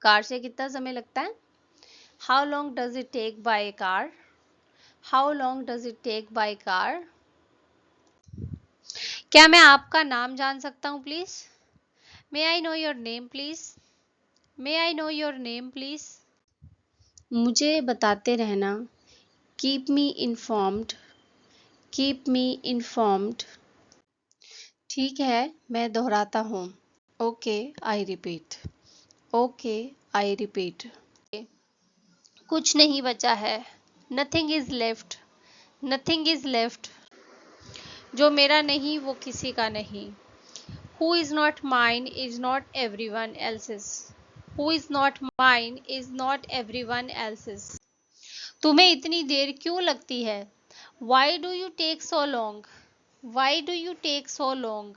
Car से कितना समय लगता है? How long does it take by car? How long does it take by car? क्या मैं आपका नाम जान सकता हूँ please? May I know your name please? May I know your name please? मुझे बताते रहना। Keep me informed. Keep me informed. ठीक है, मैं दोहराता हूँ। Okay, I repeat. Okay, I repeat. कुछ नहीं बचा है। Nothing is left. Nothing is left. जो मेरा नहीं वो किसी का नहीं। Who is not mine is not everyone else's. Who is not mine is not everyone else's. तुम्हें इतनी देर क्यों लगती है? Why do you take so long? Why do you take so long?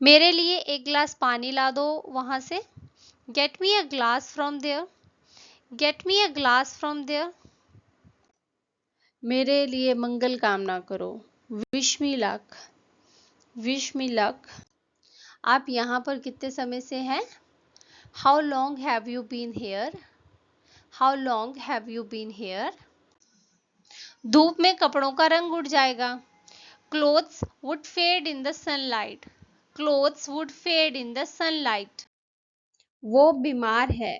मेरे लिए एक गिलास पानी ला दो वहां से। Get me a glass from there. Get me a glass from there. मेरे लिए मंगल कामना करो। Wish me luck. Wish me luck. आप यहाँ पर कितने समय से हैं? How long have you been here? How long have you been here? धूप में कपड़ों का रंग उड़ जाएगा। Clothes would fade in the sunlight. Clothes would fade in the sunlight. वो बीमार है।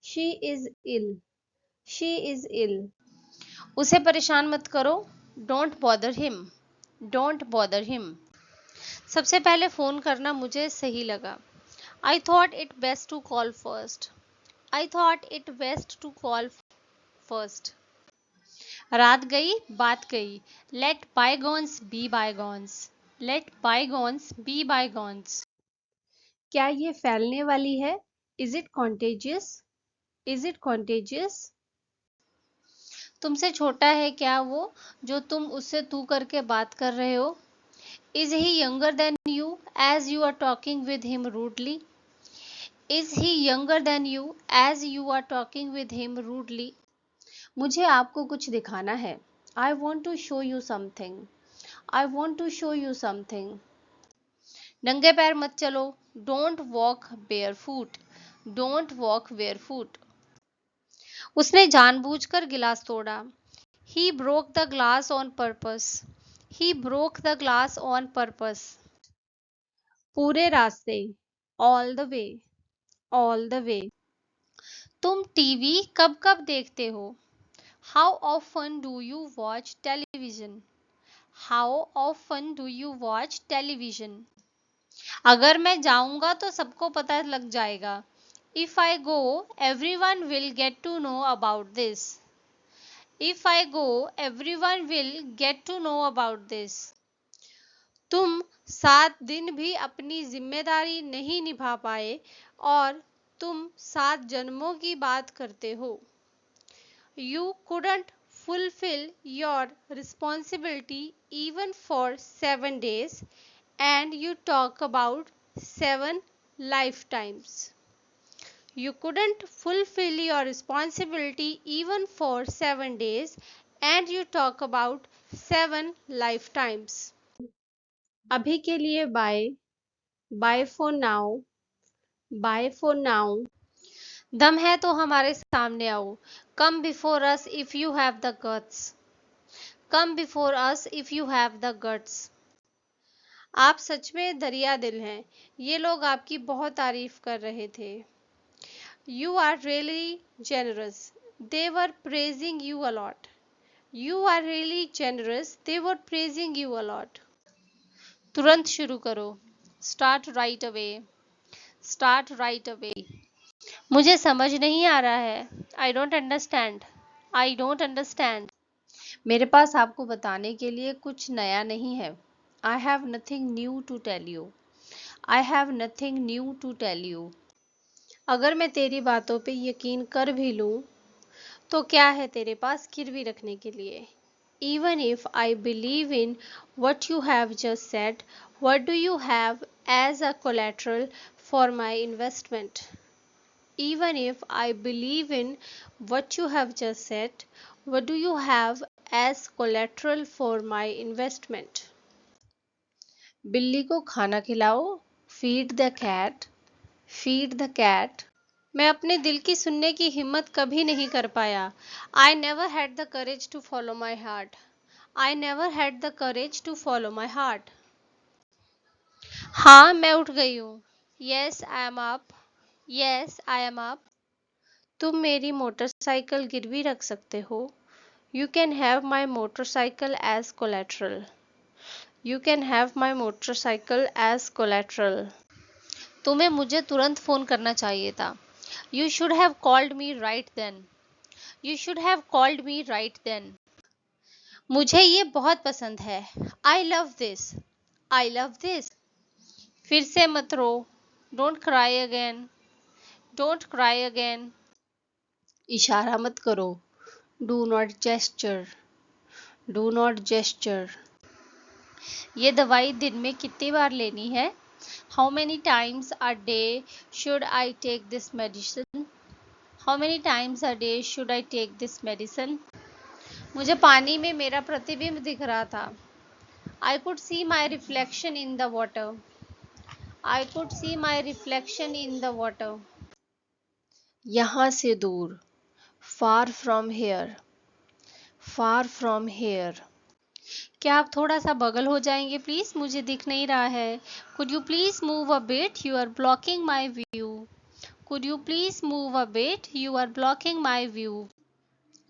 She is ill. She is ill. उसे परेशान मत करो। Don't bother him. Don't bother him. सबसे पहले फोन करना मुझे सही लगा। I thought it best to call first. I thought it best to call first. रात गई बात गई। Let bygones be bygones. Let bygones be bygones. क्या ये फैलने वाली है? Is it contagious? Is it contagious? तुमसे छोटा है क्या वो जो तुम उससे तू करके बात कर रहे हो? Is he younger than you as you are talking with him rudely? Is he younger than you as you are talking with him rudely? मुझे आपको कुछ दिखाना है। I want to show you something. I want to show you something. नंगे पैर मत चलो। Don't walk barefoot. Don't walk barefoot. उसने जानबूझकर गिलास तोड़ा। He broke the glass on purpose. He broke the glass on purpose. पूरे रास्ते। All the way. All the way. तुम टीवी कब कब देखते हो? How often do you watch television? How often do you watch television? अगर मैं जाऊंगा तो सबको पता लग जाएगा। If I go, everyone will get to know about this. If I go, everyone will get to know about this. तुम 7 दिन भी अपनी जिम्मेदारी नहीं निभा पाए और तुम 7 जन्मों की बात करते हो। You couldn't fulfill your responsibility even for 7 days and you talk about 7 lifetimes. You couldn't fulfill your responsibility even for 7 days and you talk about 7 lifetimes. अभी के लिए bye. Bye for now. Bye for now. दम है तो हमारे सामने आओ। Come before us if you have the guts. Come before us if you have the guts. आप सच में दरिया दिल हैं। ये लोग आपकी बहुत तारीफ कर रहे थे। You are really generous. They were praising you a lot. You are really generous. They were praising you a lot. तुरंत शुरू करो। Start right away. Start right away. मुझे समझ नहीं आ रहा है। I don't understand. I don't understand. मेरे पास आपको बताने के लिए कुछ नया नहीं है। I have nothing new to tell you. I have nothing new to tell you. अगर मैं तेरी बातों पे यकीन कर भी लूं, तो क्या है तेरे पास गिरवी रखने के लिए? Even if I believe in what you have just said, what do you have as a collateral for my investment? Even if I believe in what you have just said, what do you have as collateral for my investment? बिल्ली को खाना खिलाओ। Feed the cat. Feed the cat. मैं अपने दिल की सुनने की हिम्मत कभी नहीं कर पाया। I never had the courage to follow my heart. I never had the courage to follow my heart. हाँ, मैं उठ गई हूँ। Yes I am up. Yes I am up. तुम मेरी मोटरसाइकिल गिरवी रख सकते हो। You can have my motorcycle as collateral. You can have my motorcycle as collateral. तुम्हें मुझे तुरंत फोन करना चाहिए था। You should have called me right then. You should have called me right then. मुझे ये बहुत पसंद है। I love this. I love this. फिर से मत रो। Don't cry again. Don't cry again. इशारा मत करो। Do not gesture. Do not gesture. ये दवाई दिन में कितनी बार लेनी है? How many times a day should I take this medicine? How many times a day should I take this medicine? मुझे पानी में मेरा प्रतिबिंब दिख रहा था। I could see my reflection in the water. I could see my reflection in the water. यहाँ से दूर। Far from here. Far from here. क्या आप थोड़ा सा बगल हो जाएंगे प्लीज? मुझे दिख नहीं रहा है। Could you please move a bit? You are blocking my view. Could you please move a bit? You are blocking my view.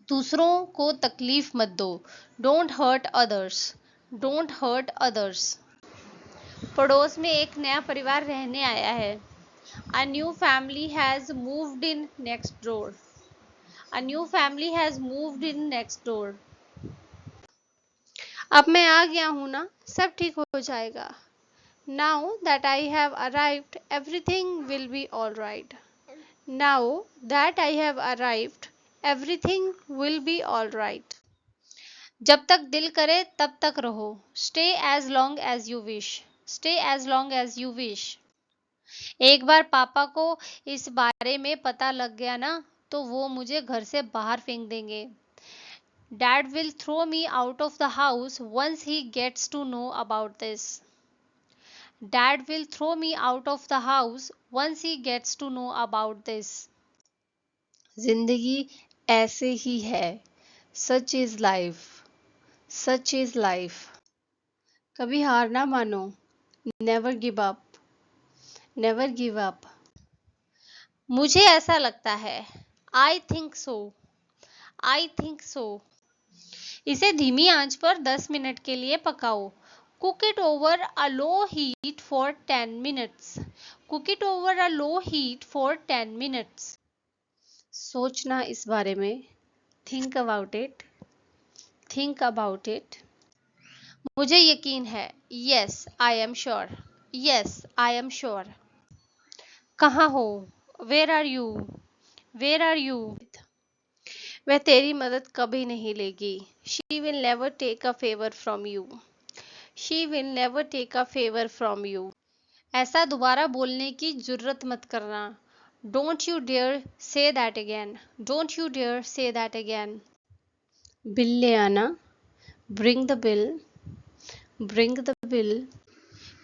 दूसरों को तकलीफ मत दो। Don't hurt others. Don't hurt others. पड़ोस में एक नया परिवार रहने आया है। A new family has moved in next door. A new family has moved in next door. अब मैं आ गया हूँ ना, सब ठीक हो जाएगा। Now that I have arrived, everything will be all right. Now that I have arrived, everything will be all right. जब तक दिल करे तब तक रहो। Stay as long as you wish. Stay as long as you wish. एक बार पापा को इस बारे में पता लग गया ना, तो वो मुझे घर से बाहर फेंक देंगे। Dad will throw me out of the house once he gets to know about this. Dad will throw me out of the house once he gets to know about this. जिंदगी ऐसे ही है। Such is life. Such is life. कभी हार ना मानो। Never give up. Never give up. मुझे ऐसा लगता है। I think so. I think so. इसे धीमी आंच पर 10 मिनट के लिए पकाओ। Cook it over a low heat for 10 minutes. Cook it over a low heat for 10 minutes. सोचना इस बारे में। Think about it. Think about it. मुझे यकीन है। Yes, I am sure. Yes, I am sure. कहाँ हो? Where are you? Where are you? वह तेरी मदद कभी नहीं लेगी। She will never take a favor from you. She will never take a favor from you. ऐसा दोबारा बोलने की जुर्रत मत करना। Don't you dare say that again. Don't you dare say that again. Bill ले आना। Bring the bill. Bring the bill.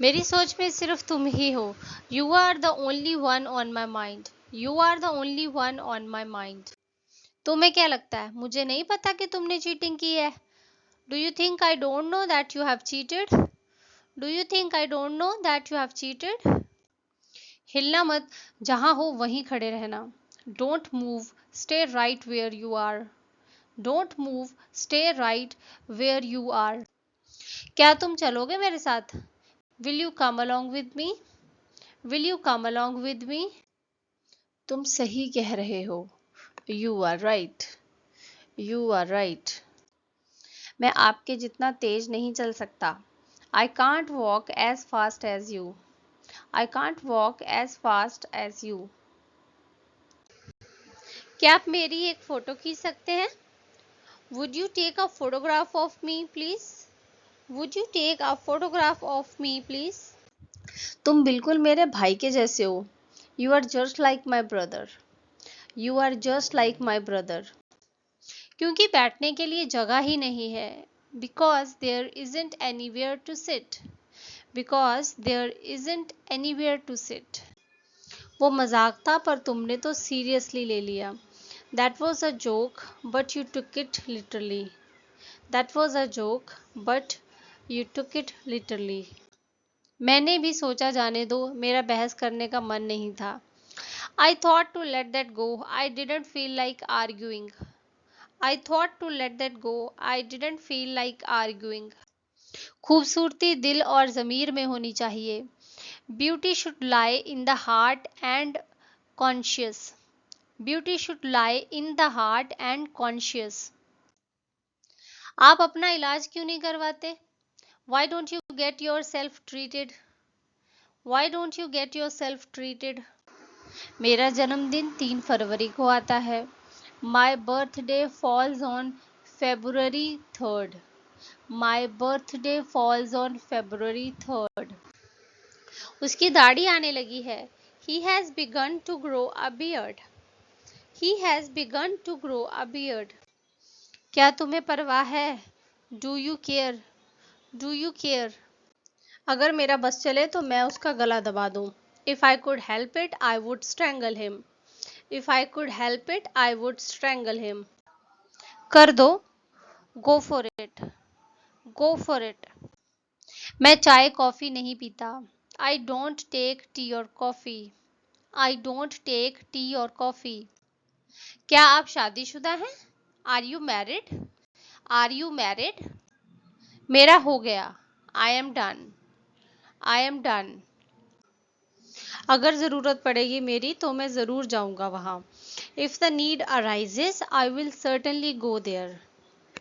मेरी सोच में सिर्फ तुम ही हो। You are the only one on my mind. You are the only one on my mind. तुम्हें क्या लगता है मुझे नहीं पता कि तुमने चीटिंग की है? Do you think I don't know that you have cheated? Do you think I don't know that you have cheated? हिलना मत, जहां हो वहीं खड़े रहना। Don't move, stay right where you are. Don't move, stay right where you are. क्या तुम चलोगे मेरे साथ? Will you come along with me? Will you come along with me? तुम सही कह रहे हो। You are right. You are right. मैं आपके जितना तेज नहीं चल सकता। I can't walk as fast as you. I can't walk as fast as you. क्या आप मेरी एक फोटो खींच सकते हैं? Would you take a photograph of me, please? Would you take a photograph of me, please? तुम बिल्कुल मेरे भाई के जैसे हो। You are just like my brother. You are just like my brother. क्योंकि बैठने के लिए जगह ही नहीं है। Because there isn't anywhere to sit. Because there isn't anywhere to sit. वो मजाक था पर तुमने तो सीरियसली ले लिया। That was a joke but you took it literally. That was a joke but you took it literally. मैंने भी सोचा जाने दो, मेरा बहस करने का मन नहीं था। I thought to let that go, I didn't feel like arguing. I thought to let that go, I didn't feel like arguing. खूबसूरती दिल और ज़मीर में होनी चाहिए। Beauty should lie in the heart and conscious. Beauty should lie in the heart and conscious. आप अपना इलाज क्यों नहीं करवाते? Why don't you get your self treated? Why don't you get your self treated? मेरा जन्मदिन 3 फरवरी को आता है। My birthday falls on February 3rd। My birthday falls on February 3rd। उसकी दाढ़ी आने लगी है। He has begun to grow a beard. He has begun to grow a beard. क्या तुम्हें परवाह है? Do you care? Do you care? अगर मेरा बस चले तो मैं उसका गला दबा दूं। If I could help it, I would strangle him. If I could help it, I would strangle him. कर दो। Go for it. Go for it. मैं चाय कॉफ़ी नहीं पीता। I don't take tea or coffee. I don't take tea or coffee. क्या आप शादीशुदा हैं? Are you married? Are you married? मेरा हो गया। I am done. I am done. अगर ज़रूरत पड़ेगी मेरी तो मैं ज़रूर जाऊंगा वहाँ। If the need arises, I will certainly go there.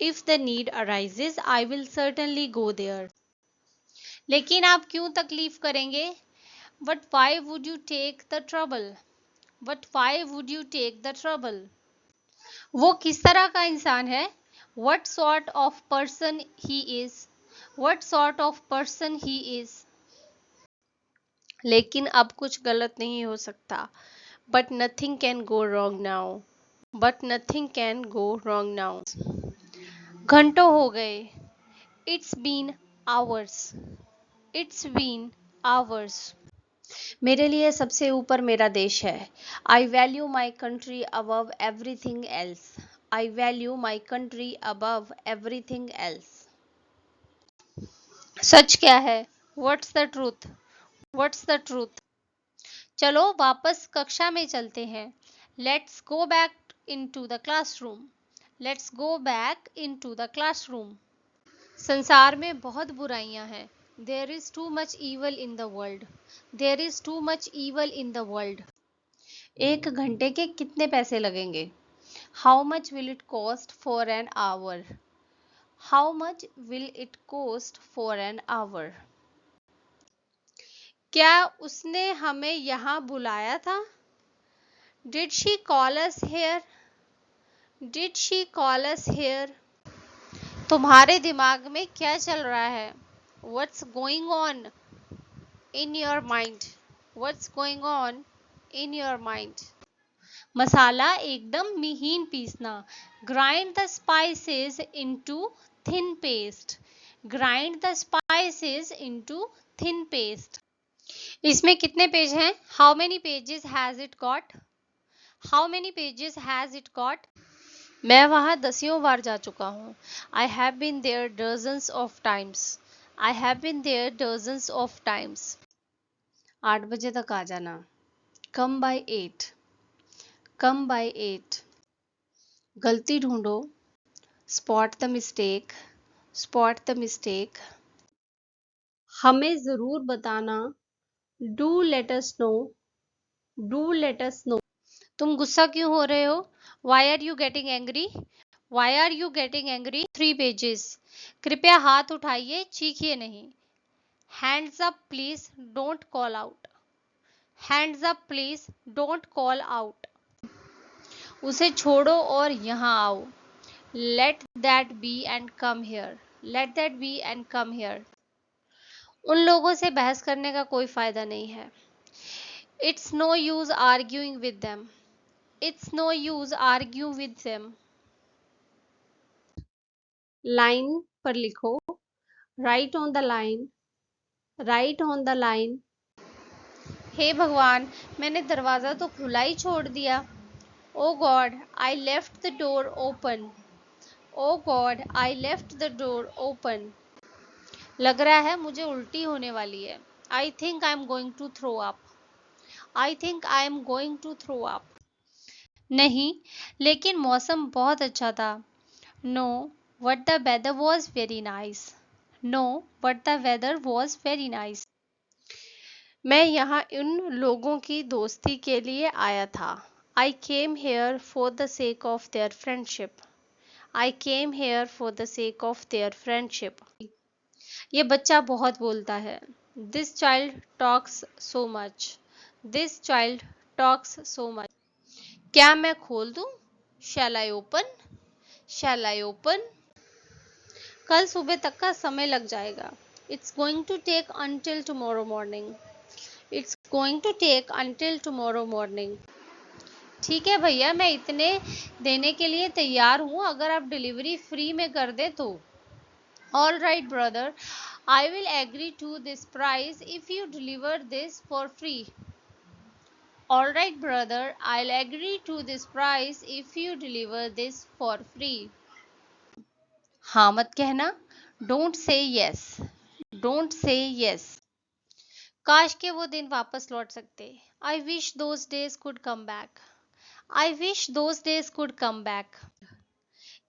If the need arises, I will certainly go there. लेकिन आप क्यों तकलीफ करेंगे? But why would you take the trouble? But why would you take the trouble? वो किस तरह का इंसान है? What sort of person he is? What sort of person he is? लेकिन अब कुछ गलत नहीं हो सकता। But nothing can go wrong now. But nothing can go wrong now. घंटों हो गए। It's been hours. It's been hours. मेरे लिए सबसे ऊपर मेरा देश है। I value my country above everything else. I value my country above everything else. सच क्या है? What's the truth? What's the truth? चलो वापस कक्षा में चलते हैं। Let's go back into the classroom. Let's go back into the classroom. संसार में बहुत बुराइयां हैं। There is too much evil in the world. There is too much evil in the world. 1 घंटे के कितने पैसे लगेंगे? How much will it cost for an hour? How much will it cost for an hour? क्या उसने हमें यहाँ बुलाया था? Did she call us here? Did she call us here? तुम्हारे दिमाग में क्या चल रहा है? What's going on in your mind? What's going on in your mind? मसाला एकदम महीन पीसना। Grind the spices into thin paste. Grind the spices into thin paste. इसमें कितने पेज हैं? How many pages has it got? How many pages has it got? मैं वहाँ दसियों बार जा चुका हूँ। I have been there dozens of times. I have been there dozens of times. 8 बजे तक आ जाना। Come by 8। Come by 8। गलती ढूंढो। Spot the mistake. Spot the mistake. हमें ज़रूर बताना। Do let us know. Do let us know. तुम गुस्सा क्यों हो रहे हो? Why are you getting angry? Why are you getting angry? 3 pages. कृपया हाथ उठाइए, चीखिए नहीं। Hands up please, don't call out. Hands up please, don't call out. उसे छोड़ो और यहाँ आओ। Let that be and come here. Let that be and come here. उन लोगों से बहस करने का कोई फायदा नहीं है। It's no use arguing with them. It's no use argue with them. Line पर लिखो। Write on the line. Write on the line. हे भगवान, मैंने दरवाज़ा तो खुला ही छोड़ दिया। Oh God, I left the door open. Oh God, I left the door open. लग रहा है मुझे उल्टी होने वाली है। I think I am going to throw up. I think I am going to throw up. नहीं, लेकिन मौसम बहुत अच्छा था। No, but the weather was very nice. No, but the weather was very nice. मैं यहाँ उन लोगों की दोस्ती के लिए आया था। I came here for the sake of their friendship. I came here for the sake of their friendship. ये बच्चा बहुत बोलता है। This child talks so much. This child talks so much. क्या मैं खोल दूं? Shall I open? Shall I open? कल सुबह तक का समय लग जाएगा। It's going to take until tomorrow morning. It's going to take until tomorrow morning. ठीक है भैया, मैं इतने देने के लिए तैयार हूँ अगर आप डिलीवरी फ्री में कर दे तो। All right brother, I will agree to this price if you deliver this for free. All right brother, I will agree to this price if you deliver this for free. हाँ मत कहना। Don't say yes. Don't say yes. काश के वो दिन वापस लौट सकते। I wish those days could come back. I wish those days could come back.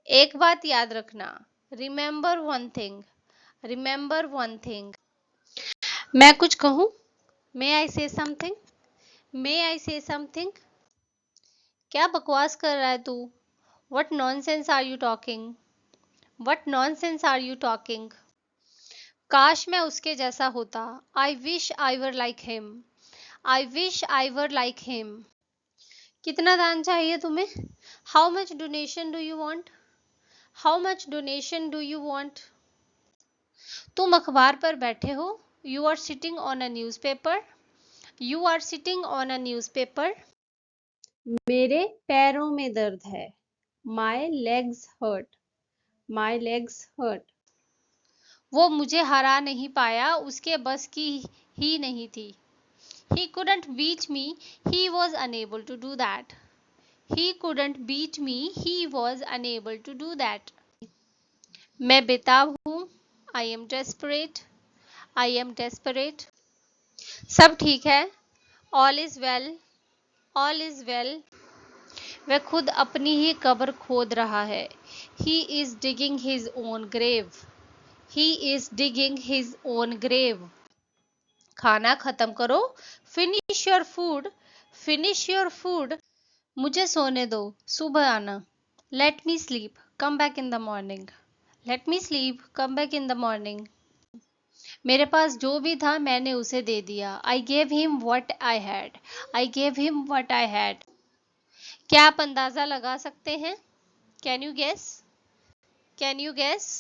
एक बात याद रखना। Remember one thing. Remember one thing. मैं कुछ कहूँ? मे आई से समथिंग? मे आई से समथिंग? क्या बकवास कर रहा है तू? What nonsense are you talking? What nonsense are you talking? काश मैं उसके जैसा होता। I wish I were like him. I wish I were like him. कितना दान चाहिए तुम्हें? How much donation do you want? How much donation do you want? तुम अखबार पर बैठे हो। You are sitting on a newspaper. You are sitting on a newspaper. मेरे पैरों में दर्द है। My legs hurt. My legs hurt. वो मुझे हरा नहीं पाया, उसके बस की ही नहीं थी। He couldn't beat me, he was unable to do that. He couldn't beat me, he was unable to do that. मैं बेताब हूँ। I am desperate. I am desperate. सब ठीक है। All is well. All is well. वह खुद अपनी ही कब्र खोद रहा है। He is digging his own grave. He is digging his own grave. खाना खत्म करो। Finish your food. Finish your food. मुझे सोने दो, सुबह आना। Let me sleep. Come back in the morning. Let me sleep. Come back in the morning. मेरे पास जो भी था मैंने उसे दे दिया। I gave him what I had. I gave him what I had. क्या आप अंदाजा लगा सकते हैं? Can you guess? Can you guess?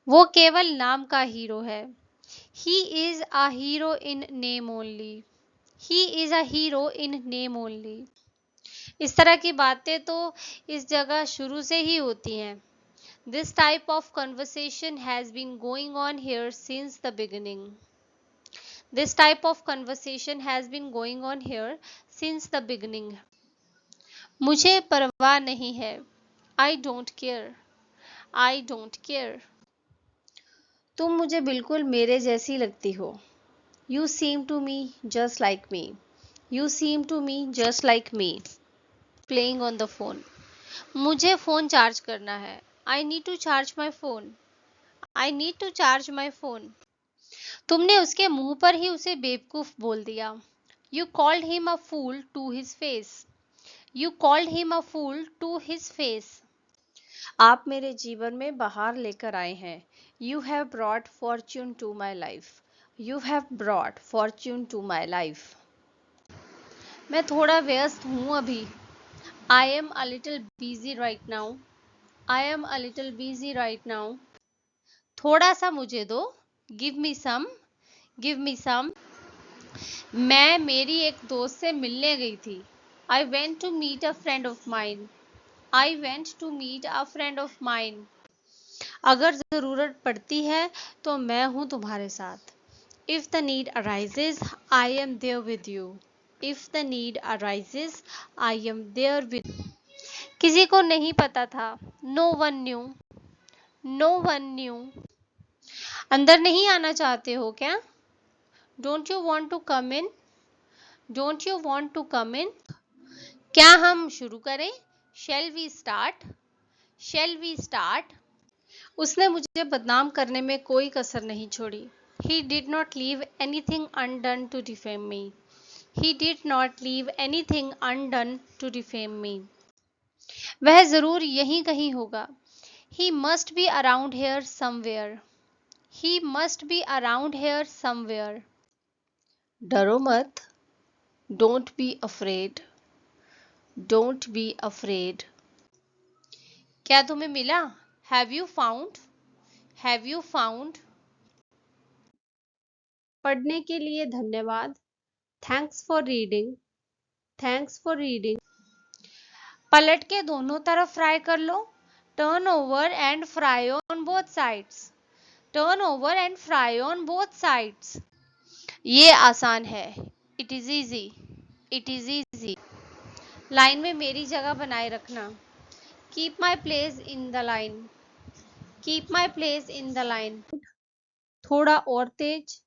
वो केवल नाम का हीरो है। He is a hero in name only. He is a hero in name only. इस तरह की बातें तो इस जगह शुरू से ही होती हैं। This type of conversation has been going on here since the beginning. This type of conversation has been going on here since the beginning. मुझे परवाह नहीं है। I don't care. I don't care. तुम मुझे बिल्कुल मेरे जैसी लगती हो। You seem to me just like me. You seem to me just like me. Playing on the phone. मुझे फ़ोन चार्ज करना है। I need to charge my phone. I need to charge my phone. तुमने उसके मुंह पर ही उसे बेवकूफ बोल दिया। You called him a fool to his face. You called him a fool to his face. आप मेरे जीवन में बहार लेकर आए हैं। You have brought fortune to my life. You have brought fortune to my life. मैं थोड़ा व्यस्त हूँ अभी। I am a little busy right now. I am a little busy right now. थोड़ा सा मुझे दो। Give me some. Give me some. मैं मेरी एक दोस्त से मिलने गई थी। I went to meet a friend of mine. I went to meet a friend of mine. अगर ज़रूरत पड़ती है तो मैं हूँ तुम्हारे साथ। If the need arises, I am there with you. If the need arises, I am there with you. किसी को नहीं पता था. No one knew. No one knew. अंदर नहीं आना चाहते हो क्या? Don't you want to come in? Don't you want to come in? क्या हम शुरू करें? Shall we start? Shall we start? उसने मुझे बदनाम करने में कोई कसर नहीं छोड़ी. He did not leave anything undone to defame me. He did not leave anything undone to defame me. वह जरूर यहीं कहीं होगा. He must be around here somewhere. He must be around here somewhere. डरो मत. Don't be afraid. Don't be afraid. क्या तुम्हें मिला? Have you found? Have you found? पढ़ने के लिए धन्यवाद. Thanks for reading. Thanks for reading. पलट के दोनों तरफ फ्राई कर लो. Turn over and fry on both sides. Turn over and fry on both sides. ये आसान है. It is easy. It is easy. Line में मेरी जगह बनाए रखना. Keep my place in the line. Keep my place in the line. थोड़ा और तेज.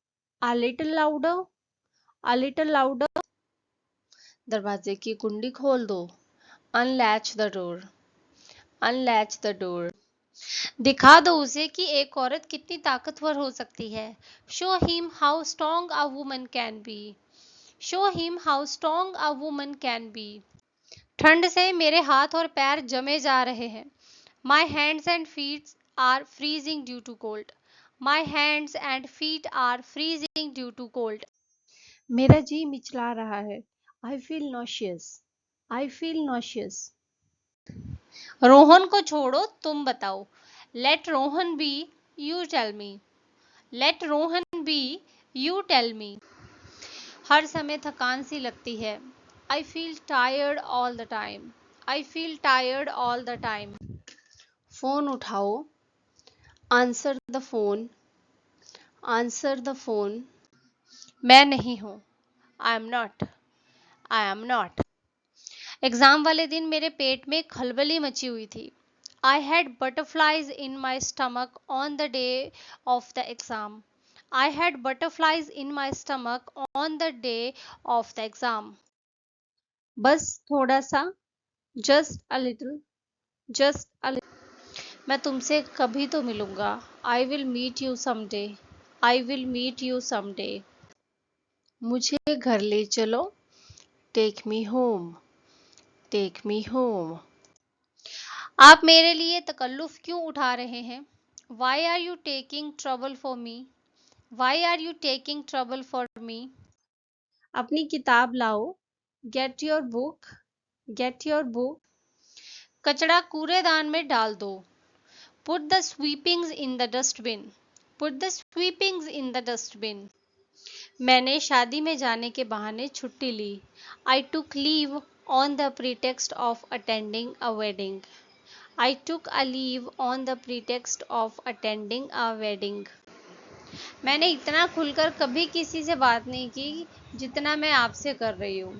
A little louder. A little louder. दरवाजे की कुंडी खोल दो. Unlatch the door. Unlatch the door. दिखा दो उसे कि एक औरत कितनी ताकतवर हो सकती है. Show him how strong a woman can be. Show him how strong a woman can be. ठंड से मेरे हाथ और पैर जमे जा रहे हैं. My hands and feet are freezing due to cold. My hands and feet are freezing due to cold. मेरा जी मिचला रहा है. I feel nauseous. I feel nauseous. Rohan को छोड़ो, तुम बताओ. Let Rohan be, you tell me. Let Rohan be, you tell me. हर समय थकान सी लगती है. I feel tired all the time. I feel tired all the time. Phone उठाओ. Answer the phone. Answer the phone. मैं नहीं हूँ. I am not. I am not. Exam वाले दिन मेरे पेट में खलबली मची हुई थी. I had butterflies in my stomach on the day of the exam. I had butterflies in my stomach on the day of the exam. बस थोड़ा सा. Just a little. Just a little. मैं तुमसे कभी तो मिलूंगा. I will meet you someday. I will meet you someday. मुझे घर ले चलो. Take me home. Take me home. आप मेरे लिए तकल्लुफ क्यों उठा रहे हैं? Why are you taking trouble for me? Why are you taking trouble for me? अपनी किताब लाओ. Get your book. Get your book. कचरा कूड़ेदान में डाल दो. Put the sweepings in the dustbin. Put the sweepings in the dustbin. मैंने शादी में जाने के बहाने छुट्टी ली. I took leave on the pretext of attending a wedding. I took a leave on the pretext of attending a wedding. मैंने इतना खुलकर कभी किसी से बात नहीं की जितना मैं आपसे कर रही हूँ.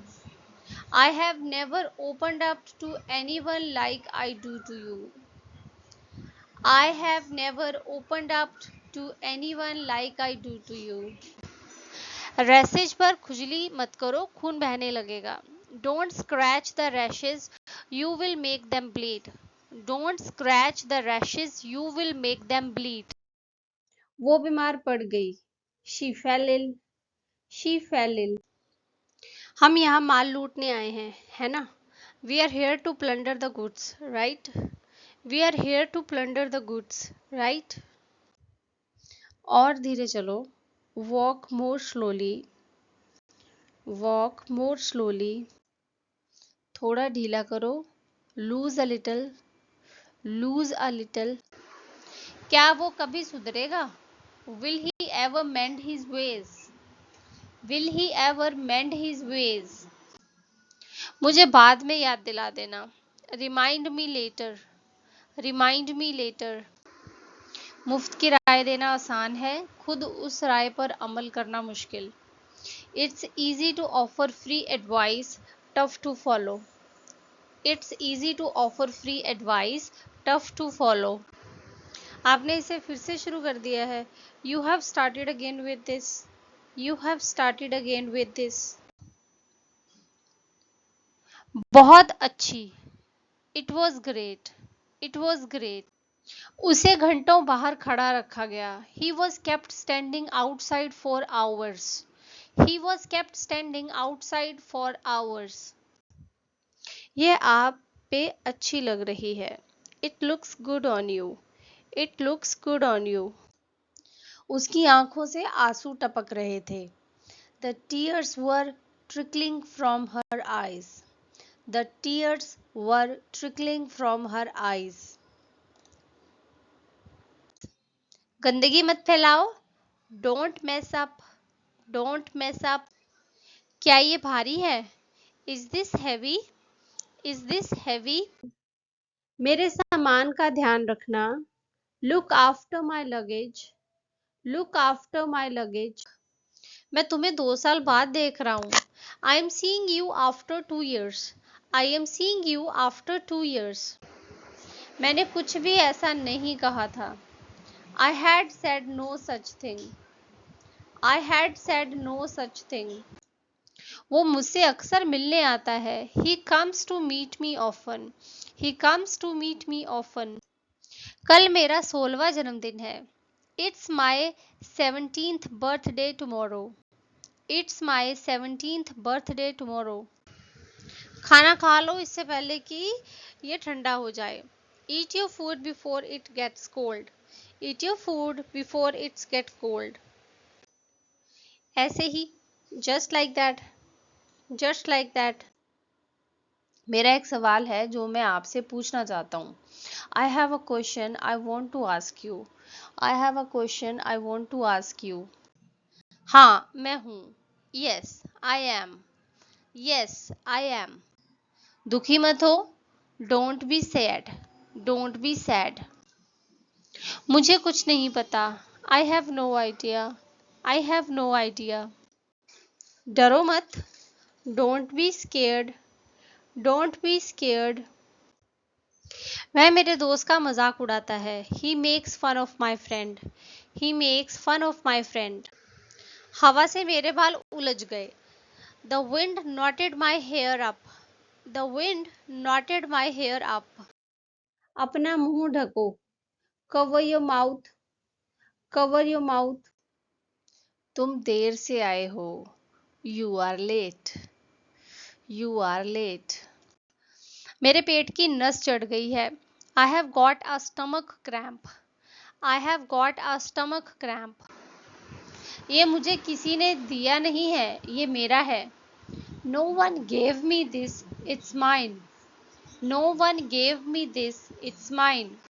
I have never opened up to anyone like I do to you. I have never opened up to anyone like I do to you. Rashes पर खुजली मत करो, खून बहने लगेगा. Don't scratch the rashes, you will make them bleed. Don't scratch the rashes, you will make them bleed. वो बीमार पड़ गई. She fell ill. She fell ill. हम यहाँ माल लूटने आए हैं, है ना? We are here to plunder the goods, right? We are here to plunder the goods, right? और धीरे चलो. Walk more slowly. Walk more slowly. थोड़ा ढीला करो. Lose a little. Lose a little. क्या वो कभी सुधरेगा? Will he ever mend his ways? Will he ever mend his ways? मुझे बाद में याद दिला देना. Remind me later. Remind me later. मुफ्त की राय देना आसान है, खुद उस राय पर अमल करना मुश्किल। It's easy to offer free advice, tough to follow. It's easy to offer free advice, tough to follow. आपने इसे फिर से शुरू कर दिया है। You have started again with this. You have started again with this. बहुत अच्छी। It was great. It was great. उसे घंटों बाहर खड़ा रखा गया। He was kept standing outside for hours. He was kept standing outside for hours. यह आप पे अच्छी लग रही है। It looks good on you. It looks good on you. उसकी आंखों से आंसू टपक रहे थे। The tears were trickling from her eyes. The tears were trickling from her eyes. गंदगी मत फैलाओ। Don't mess up. Don't mess up. क्या ये भारी है? Is this heavy? Is this heavy? मेरे सामान का ध्यान रखना। Look after my luggage. Look after my luggage. मैं तुम्हें 2 साल बाद देख रहा हूँ। I am seeing you after 2 years। I am seeing you after 2 years। मैंने कुछ भी ऐसा नहीं कहा था। I had said no such thing. I had said no such thing. वो मुझसे अक्सर मिलने आता है। He comes to meet me often. He comes to meet me often. कल मेरा 16वां जन्मदिन है। It's my 17th birthday tomorrow. It's my 17th birthday tomorrow. खाना खा लो इससे पहले कि ये ठंडा हो जाए। Eat your food before it gets cold. Eat your food before it's get cold. ऐसे ही, just like that. Just like that. मेरा एक सवाल है जो मैं आपसे पूछना चाहता हूँ। I have a question I want to ask you. I have a question I want to ask you. हाँ, मैं हूँ। Yes I am. Yes I am. दुखी मत हो। Don't be sad. Don't be sad. मुझे कुछ नहीं पता। I have no idea. I have no idea. डरो मत। Don't be scared. Don't be scared. वह मेरे दोस्त का मजाक उड़ाता है। He makes fun of my friend. He makes fun of my friend. हवा से मेरे बाल उलझ गए। The wind knotted my hair up. The wind knotted my hair up. अपना मुंह ढको। Cover your mouth. Cover your mouth. तुम देर से आए हो। You are late. You are late. मेरे पेट की नस चढ़ गई है। I have got a stomach cramp. I have got a stomach cramp. ये मुझे किसी ने दिया नहीं है, ये मेरा है। No one gave me this, it's mine. No one gave me this, it's mine.